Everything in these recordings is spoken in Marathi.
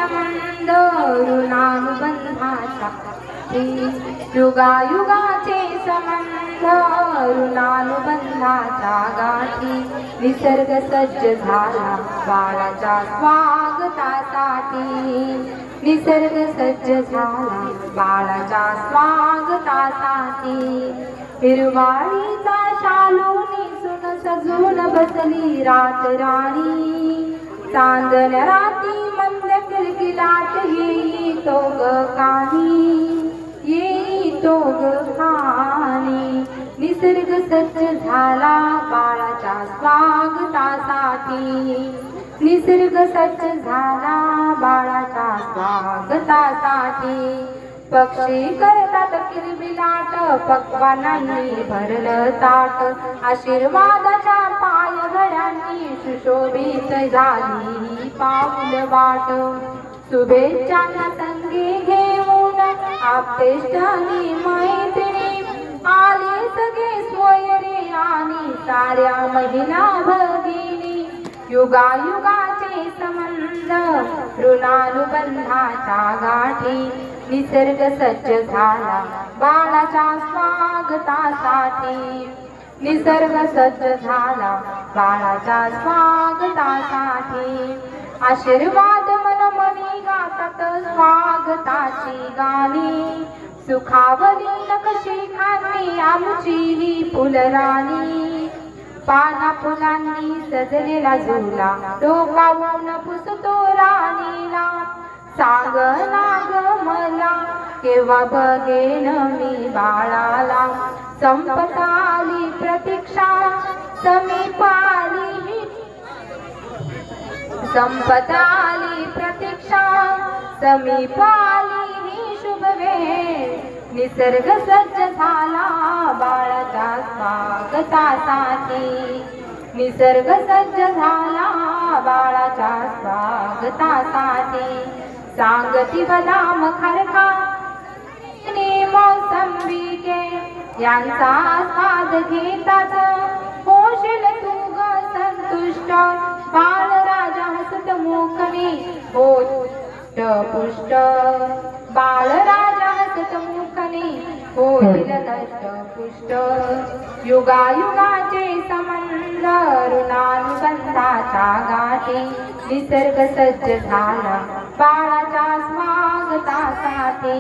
संबंध ऋणानुबंधाचा युगायुगाचे संबंध ऋणानुबंधाचा गाठी निसर्ग सज्ज झाला बाळाच्या स्वागतासाठी निसर्ग सज्ज झाला बाळाच्या स्वागतासाठी हिरवाळीचा शालू नेसून सजून बसली रात राणी चांदण्या राती मंद किलकिलाट येई तो ग कानी येई तो ग कानी निसर्ग सज्ज झाला बाळाच्या स्वागतासाठी निसर्ग सज्ज झाला बाळाच्या स्वागतासाठी पक्षी करतात किलबिलाट पक्वानांनी भरलं ताट आशीर्वादाच्या पायघड्यांनी सुशोभित झाली पाऊल वाट शुभेच्छांना संगी घेऊन आप्तेष्टांनी मैत्रिणी आले सगळे सोयरे आणि साऱ्या महिला भगिनी युगायुगाचे संबंध ऋणानुबंधाच्या गाठी निसर्ग सज्ज झाला बाळाच्या स्वागतासाठी निसर्ग सज्ज झाला बाळाच्या स्वागतासाठी आशीर्वाद मनमनी गातात स्वागताची गाणी सुखावली नकशी खाणी आमची ही फुलराणी पाना फुलांनी सजलेला झुला डोकावून पुसतो राणीला सांग नाग मला केव्हा बघेन मी बाळाला संपत आली प्रतीक्षा समीप आली संपत आली प्रतीक्षा समीप आली ही शुभ वेळ निसर्ग सज्ज झाला बाळाच्या स्वागतासाठी निसर्ग सज्ज झाला बाळाच्या स्वागतासाठी सांगती बदाम खारका मोसंबिके यांचा स्वाद घेतात होशील तू ग संतुष्ट बाळराजा हसत मुखनी होत पुष्ट बाळराजा हसत मुखनी होईल नष्ट पुष्ट युगायुगाचे संबंध ऋणानुबंधाच्या गाठी निसर्ग सज्ज झाला बाळाच्या स्वागतासाठी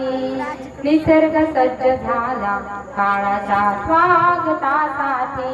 निसर्ग सज्ज झाला बाळाच्या स्वागतासाठी